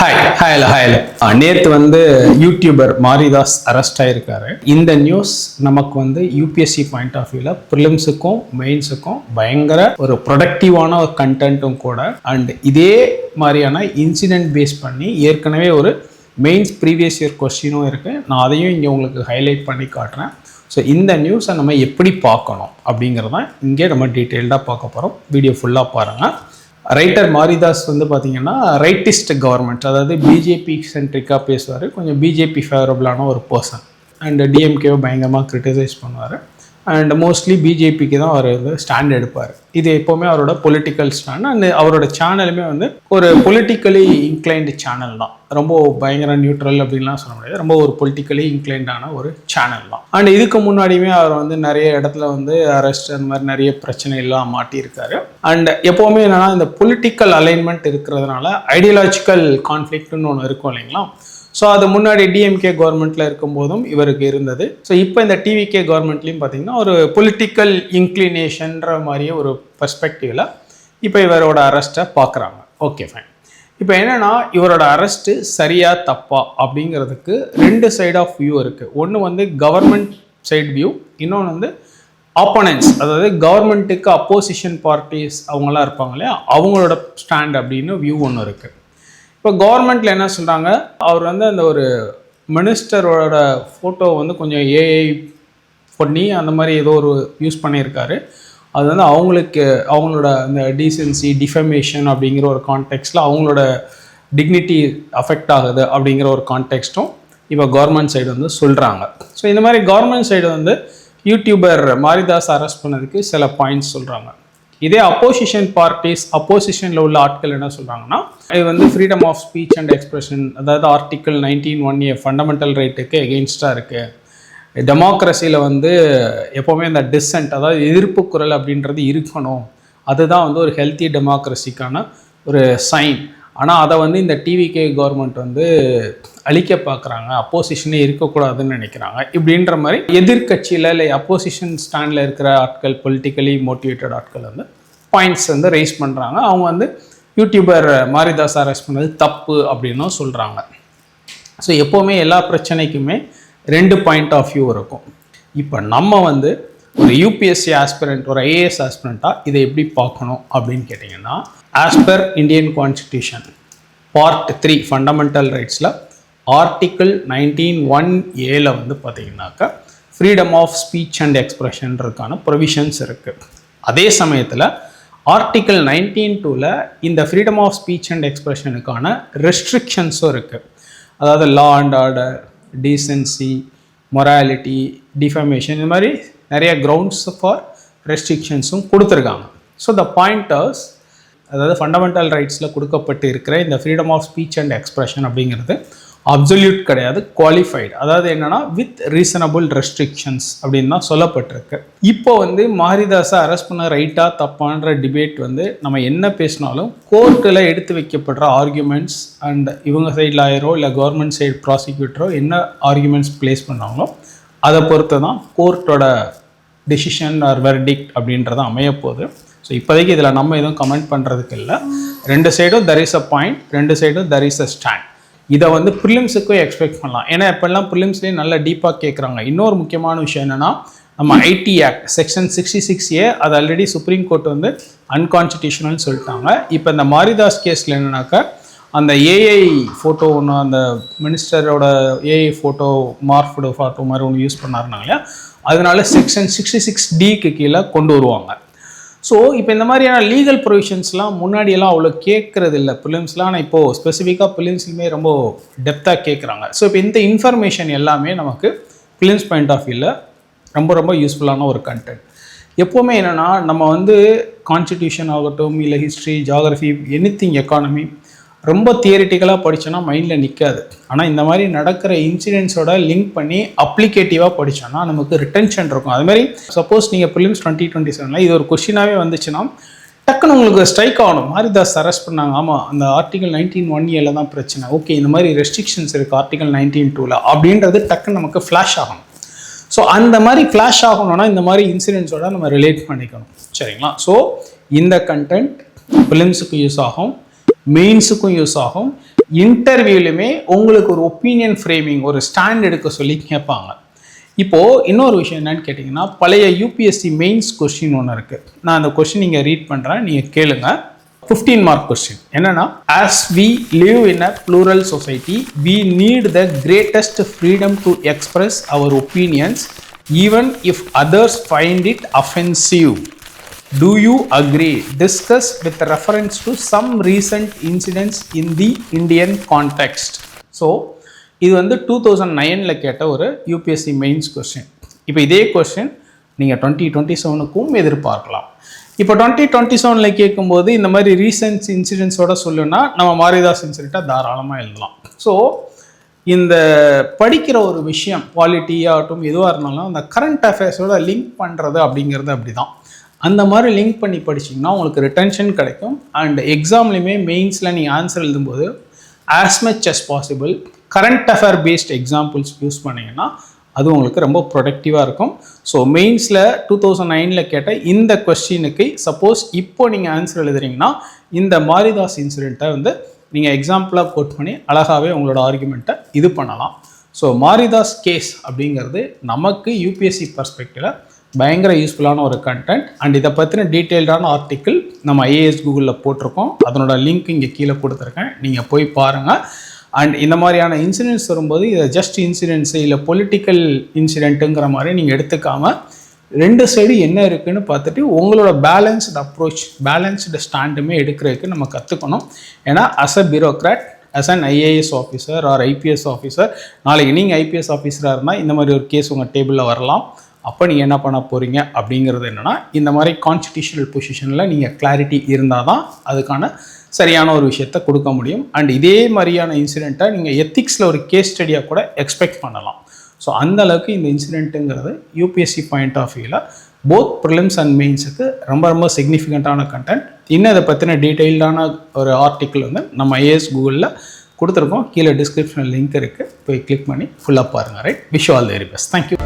Hi. நேற்று YouTuber Maridhas arrest ஆயிருக்காரு. இந்த நியூஸ் நமக்கு யூபிஎஸ்சி பாயிண்ட் ஆஃப் வியூவில் ப்ரிலிம்ஸுக்கும் மெயின்ஸுக்கும் பயங்கர ஒரு ப்ரொடக்டிவான ஒரு கண்டென்ட்டும் கூட. அண்ட் இதே மாதிரியான இன்சிடென்ட் பேஸ் பண்ணி ஏற்கனவே ஒரு மெயின்ஸ் ப்ரீவியஸ் இயர் கொஸ்டினும் இருக்குது. நான் அதையும் இங்கே உங்களுக்கு ஹைலைட் பண்ணி காட்டுறேன். ஸோ இந்த நியூஸை நம்ம எப்படி பார்க்கணும் அப்படிங்கிறதான் இங்கே நம்ம டீட்டெயில்டாக பார்க்க போகிறோம். வீடியோ ஃபுல்லாக பாருங்கள். ரைட்டர் மாரிதாஸ் பார்த்தீங்கன்னா ரைட்டிஸ்ட் கவர்மெண்ட், அதாவது பிஜேபி சென்ட்ரிக்காக பேசுவார். கொஞ்சம் பிஜேபி ஃபேவரபுளான ஒரு பர்சன். அண்ட் டிஎம்கேவை பயங்கரமாக கிரிட்டிசைஸ் பண்ணுவார். அண்ட் மோஸ்ட்லி பிஜேபிக்கு தான் அவர் ஸ்டாண்ட் எடுப்பார். இது எப்போவுமே அவரோட பொலிட்டிக்கல் ஸ்டாண்ட். அண்ட் அவரோட சேனலுமே ஒரு பொலிட்டிக்கலி இன்க்ளைன்டு சேனல் தான். ரொம்ப பயங்கர நியூட்ரல் அப்படின்லாம் சொல்ல முடியாது. ரொம்ப ஒரு பொலிட்டிக்கலி இன்க்ளைண்டான ஒரு சேனல் தான். அண்ட் இதுக்கு முன்னாடியுமே அவர் நிறைய இடத்துல அரெஸ்ட் அந்த மாதிரி நிறைய பிரச்சனை எல்லாம் மாட்டியிருக்காரு. அண்ட் எப்போவுமே என்னன்னா இந்த பொலிட்டிக்கல் அலைன்மெண்ட் இருக்கிறதுனால ஐடியாலஜிக்கல் கான்ஃப்ளிக்ட்னு ஒன்று இருக்கும் இல்லைங்களா. ஸோ அது முன்னாடி டிஎம்கே கவர்மெண்ட்டில் இருக்கும்போதும் இவருக்கு இருந்தது. ஸோ இப்போ இந்த டிவிகே கவர்மெண்ட்லேயும் பார்த்தீங்கன்னா ஒரு பொலிட்டிக்கல் இன்க்ளினேஷன்ற மாதிரியே ஒரு பெர்ஸ்பெக்டிவில் இப்போ இவரோட அரெஸ்ட்டை பார்க்குறாங்க. Okay fine. இப்போ என்னென்னா இவரோட அரெஸ்ட்டு சரியா தப்பா அப்படிங்கிறதுக்கு ரெண்டு சைட் ஆஃப் வியூ இருக்குது. ஒன்று கவர்மெண்ட் சைட் வியூ, இன்னொன்று ஆப்போனன்ட்ஸ், அதாவது கவர்மெண்ட்டுக்கு அப்போசிஷன் பார்ட்டிஸ் அவங்களாம் இருப்பாங்க இல்லையா, அவங்களோட ஸ்டாண்ட் அப்படின்னு வியூ ஒன்று இருக்குது. இப்போ கவர்மெண்ட்டில் என்ன சொல்கிறாங்க, அவர் அந்த ஒரு மினிஸ்டரோட ஃபோட்டோ கொஞ்சம் ஏஐ பண்ணி அந்த மாதிரி ஏதோ ஒரு யூஸ் பண்ணியிருக்காரு. அது அவங்களுக்கு அவங்களோட அந்த டீசென்சி டிஃபமேஷன் அப்படிங்கிற ஒரு கான்டெக்ஸ்டில் அவங்களோட டிக்னிட்டி அஃபெக்ட் ஆகுது அப்படிங்கிற ஒரு கான்டெக்ஸ்ட்டும் இப்போ கவர்மெண்ட் சைடு சொல்கிறாங்க. ஸோ இந்த மாதிரி government side YouTuber Maridhas arrest பண்ணதுக்கு சில பாயிண்ட்ஸ் சொல்கிறாங்க. இதே அப்போசிஷன் பார்ட்டிஸ், அப்போசிஷனில் உள்ள ஆட்கள் என்ன சொல்கிறாங்கன்னா, இது freedom of speech and expression, அதாவது ஆர்டிக்கல் 19(1)A ஃபண்டமெண்டல் ரைட்டுக்கு எகெயின்ஸ்டாக இருக்குது. டெமோக்ரஸியில் எப்போவுமே இந்த டிசென்ட், அதாவது எதிர்ப்பு குரல் அப்படின்றது இருக்கணும். அதுதான் ஒரு ஹெல்த்தி டெமோக்ரஸிக்கான ஒரு சைன். ஆனால் அதை இந்த டிவிகே கவர்மெண்ட் அழிக்க பார்க்குறாங்க, அப்போசிஷனே இருக்கக்கூடாதுன்னு நினைக்கிறாங்க. இப்படின்ற மாதிரி எதிர்கட்சியில் இல்லை அப்போசிஷன் ஸ்டாண்டில் இருக்கிற ஆட்கள், பொலிட்டிக்கலி மோட்டிவேட்டட் ஆட்கள் பாயிண்ட்ஸ் ரைஸ் பண்ணுறாங்க. அவங்க யூடியூபர் மாரிதாஸ் அரெஸ்ட் பண்ணது தப்பு அப்படின்னும் சொல்கிறாங்க. ஸோ எப்போவுமே எல்லா பிரச்சனைக்குமே ரெண்டு பாயிண்ட் ஆஃப் வியூ இருக்கும். இப்போ நம்ம ஒரு யூபிஎஸ்சி ஆஸ்பிரண்ட், ஒரு ஐஏஎஸ் ஆஸ்பிரண்ட்டாக இதை எப்படி பார்க்கணும் அப்படின்னு கேட்டிங்கன்னா, as per Indian constitution part 3 fundamental ரைட்ஸில் ஆர்டிக்கிள் 19(1)A பார்த்தீங்கன்னாக்கா ஃப்ரீடம் ஆஃப் ஸ்பீச் அண்ட் எக்ஸ்பிரஷன்றதுக்கான ப்ரொவிஷன்ஸ் இருக்குது. அதே சமயத்தில் ஆர்டிக்கிள் 19(2)ல் இந்த ஃப்ரீடம் ஆஃப் ஸ்பீச் அண்ட் எக்ஸ்பிரஷனுக்கான ரெஸ்ட்ரிக்ஷன்ஸும் இருக்குது. அதாவது law and order, decency, morality, defamation, இந்த மாதிரி நிறைய கிரவுண்ட்ஸ் ஃபார் ரெஸ்ட்ரிக்ஷன்ஸும் கொடுத்துருக்காங்க. ஸோ த பாயிண்டர்ஸ், அதாவது ஃபண்டமெண்டல் ரைட்ஸில் கொடுக்கப்பட்டு இருக்கிற இந்த freedom of speech and expression அப்படிங்கிறது அப்சல்யூட் கிடையாது, குவாலிஃபைடு. அதாவது என்னென்னா வித் ரீசனபிள் ரெஸ்ட்ரிக்ஷன்ஸ் அப்படின்னு தான் சொல்லப்பட்டிருக்கு. இப்போ மாரிதாஸை அரெஸ்ட் பண்ண ரைட்டாக தப்பான்ற டிபேட் நம்ம என்ன பேசினாலும் கோர்ட்டில் எடுத்து வைக்கப்படுற ஆர்கியூமெண்ட்ஸ் அண்ட் இவங்க சைட் லாயரோ இல்லை கவர்மெண்ட் சைடு ப்ராசிக்யூட்டரோ என்ன ஆர்கியூமெண்ட்ஸ் பிளேஸ் பண்ணாங்களோ அதை பொறுத்து தான் கோர்ட்டோட டெசிஷன் ஆர் வெர்டிக்ட் அப்படின்றத அமையப்போகுது. ஸோ இப்போதைக்கு இதில் நம்ம எதுவும் கமெண்ட் பண்ணுறதுக்கு இல்லை. ரெண்டு சைடும் தெர் இஸ் அ பாயிண்ட், ரெண்டு சைடும் தெர் இஸ் அ ஸ்டாண்ட். இதை ப்ரிலிம்ஸுக்கும் எக்ஸ்பெக்ட் பண்ணலாம். ஏன்னா இப்போல்லாம் ப்ரிலிம்ஸ்லேயே நல்லா டீப்பாக கேட்குறாங்க. இன்னொரு முக்கியமான விஷயம் என்னென்னா, நம்ம ஐடி ஆக்ட் செக்ஷன் 66A அது ஆல்ரெடி சுப்ரீம் கோர்ட் அன்கான்ஸ்டிடியூஷனல்னு சொல்லிட்டாங்க. இப்போ இந்த மாரிதாஸ் கேஸில் என்னன்னாக்கா, அந்த ஏஐ ஃபோட்டோ ஒன்று, அந்த மினிஸ்டரோட ஏஐ ஃபோட்டோ மார்ஃப்டு ஃபோட்டோ மாதிரி ஒன்று யூஸ் பண்ணாருனாங்க இல்லையா, அதனால செக்ஷன் 66Dக்கு கீழே கொண்டு வருவாங்க. ஸோ இப்போ இந்த மாதிரியான லீகல் ப்ரொவிஷன்ஸ்லாம் முன்னாடியெல்லாம் அவ்வளோ கேட்குறது இல்லை ப்ரிலிம்ஸ்லாம். ஆனால் இப்போது ஸ்பெசிஃபிக்காக ப்ரிலிம்ஸ்லையுமே ரொம்ப டெப்த்தாக கேட்குறாங்க. ஸோ இப்போ இந்த இன்ஃபர்மேஷன் எல்லாமே நமக்கு ப்ரிலிம்ஸ் பாயிண்ட் ஆஃப் வியூவில் ரொம்ப ரொம்ப யூஸ்ஃபுல்லான ஒரு கண்டென்ட். எப்போவுமே என்னென்னா, நம்ம கான்ஸ்டிடியூஷன் ஆகட்டும், இல்லை ஹிஸ்ட்ரி, ஜியாகிரஃபி, எனிதிங், எக்கானமி ரொம்ப தியரிட்டிக்கலாக படித்தோன்னா மைண்டில் நிற்காது. ஆனால் இந்த மாதிரி நடக்கிற இன்சிடென்ட்ஸோட லிங்க் பண்ணி அப்ளிகேட்டிவாக படித்தோன்னா நமக்கு ரிட்டென்ஷன் இருக்கும். அதுமாதிரி சப்போஸ் நீங்கள் ப்ரிலிம்ஸ் 2027 இது ஒரு கொஸ்டினாகவே வந்துச்சுன்னா டக்குன்னு உங்களுக்கு ஸ்ட்ரைக் ஆகணும். மாரிதாஸ் அரெஸ்ட் பண்ணாங்க, ஆமாம் அந்த ஆர்டிகல் 19(1)A தான் பிரச்சனை, ஓகே இந்த மாதிரி ரெஸ்ட்ரிக்ஷன்ஸ் இருக்குது ஆர்டிகல் 19(2)ல் அப்படின்றது டக்குன்னு நமக்கு ஃப்ளாஷ் ஆகணும். ஸோ அந்த மாதிரி ஃப்ளாஷ் ஆகணும்னா இந்த மாதிரி இன்சிடென்ட்ஸோட நம்ம ரிலேட் பண்ணிக்கணும், சரிங்களா. ஸோ இந்த கண்டென்ட் ப்ரிலிம்ஸுக்கு யூஸ் ஆகும், மெயின்ஸுக்கும் யூஸ் ஆகும். இன்டர்வியூலுமே உங்களுக்கு ஒரு ஒப்பீனியன் ஃப்ரேமிங், ஒரு ஸ்டாண்ட் எடுக்க சொல்லி கேட்பாங்க. இப்போது இன்னொரு விஷயம் என்னன்னு கேட்டிங்கன்னா, பழைய யூபிஎஸ்சி மெயின்ஸ் கொஸ்டின் ஒன்று இருக்குது. நான் அந்த கொஸ்டின் நீங்கள் ரீட் பண்ணுறேன், நீங்கள் கேளுங்க. 15 மார்க் கொஸ்டின் என்னன்னா, as we live in a plural society we need the greatest freedom to express our opinions even if others find it offensive. Do you agree? Discuss with reference to some recent incidents in the Indian context. So, இது வந்து 2009 கேட்ட ஒரு UPSC mains question. இப்போ இதே question நீங்கள் 2027க்கும் எதிர்பார்க்கலாம். இப்போ 2027 கேட்கும்போது இந்த மாதிரி ரீசன்ட் இன்சிடென்ட்ஸோட சொல்லுன்னா நம்ம மாரிதாஸ் இன்சிடெண்ட்டை தாராளமாக எழுதலாம். ஸோ இந்த படிக்கிற ஒரு விஷயம் குவாலிட்டியாகட்டும் எதுவாக இருந்தாலும் அந்த கரண்ட் அஃபேர்ஸோட லிங்க் பண்ணுறது அப்படிங்கிறது அப்படி தான். அந்த மாதிரி லிங்க் பண்ணி படிச்சிங்கன்னா உங்களுக்கு ரிட்டன்ஷன் கிடைக்கும். அண்ட் எக்ஸாம்லேயுமே மெயின்ஸில் நீங்கள் ஆன்சர் எழுதும்போது as much as possible current affair based examples use பண்ணிங்கன்னா அது உங்களுக்கு ரொம்ப ப்ரொடக்டிவாக இருக்கும். ஸோ மெயின்ஸில் 2009 கேட்ட இந்த கொஸ்டினுக்கு சப்போஸ் இப்போ நீங்கள் ஆன்சர் எழுதுறீங்கன்னா இந்த மாரிதாஸ் இன்சிடெண்ட்டை வந்து நீங்கள் எக்ஸாம்பிளாக கோட் பண்ணி அழகாகவே உங்களோட ஆர்குமெண்ட்டை இது பண்ணலாம். ஸோ மாரிதாஸ் கேஸ் அப்படிங்கிறது நமக்கு யூபிஎஸ்சி பர்ஸ்பெக்டிவில் பயங்கர யூஸ்ஃபுல்லான ஒரு கண்டென்ட். அண்ட் இதை பற்றின டீட்டெயில்டான ஆர்டிக்கிள் நம்ம ஐஏஎஸ் கூகுளில் போட்டிருக்கோம். அதனோட லிங்க் இங்கே கீழே கொடுத்துருக்கேன், நீங்கள் போய் பாருங்கள். அண்ட் இந்த மாதிரியான இன்சிடென்ட்ஸ் வரும்போது இதை ஜஸ்ட் இன்சிடென்ட்ஸு இல்லை பொலிட்டிக்கல் இன்சிடென்ட்டுங்கிற மாதிரி நீங்கள் எடுத்துக்காமல் ரெண்டு சைடு என்ன இருக்குதுன்னு பார்த்துட்டு உங்களோட பேலன்ஸ்டு அப்ரோச், பேலன்ஸ்டு ஸ்டாண்டுமே எடுக்கிறதுக்கு நம்ம கற்றுக்கணும். ஏன்னா as a bureaucrat, as an IAS officer or IPS officer, நாளைக்கு நீங்கள் ஐபிஎஸ் ஆஃபீஸராக இருந்தால் இந்த மாதிரி ஒரு கேஸ் உங்கள் டேபிளில் வரலாம். அப்போ நீங்கள் என்ன பண்ண போகிறீங்க அப்படிங்கிறது என்னென்னா, இந்த மாதிரி கான்ஸ்டிடியூஷனல் பொசிஷனில் நீங்கள் கிளாரிட்டி இருந்தால் தான் அதுக்கான சரியான ஒரு விஷயத்தை கொடுக்க முடியும். அண்ட் இதே மாதிரியான இன்சிடெண்ட்டை நீங்கள் எத்திக்ஸில் ஒரு கேஸ் ஸ்டடியாக கூட எக்ஸ்பெக்ட் பண்ணலாம். ஸோ அந்த அளவுக்கு இந்த இன்சிடெண்ட்டுங்கிறது யூபிஎஸ்சி பாயிண்ட் ஆஃப் வியூவில் போத் ப்ரிலிம்ஸ் அண்ட் மெயின்ஸுக்கு ரொம்ப ரொம்ப சிக்னிஃபிகண்ட்டான கண்டென்ட். இன்னும் இதை பற்றின டீட்டெயில்டான ஒரு ஆர்டிக்கிள் வந்து நம்ம ஐஏஎஸ் கூகுளில் கொடுத்துருக்கோம். கீழே டிஸ்கிரிப்ஷனில் லிங்க் இருக்குது, போய் கிளிக் பண்ணி ஃபுல்லாக பாருங்கள். Right, wish all the very best. Thank you.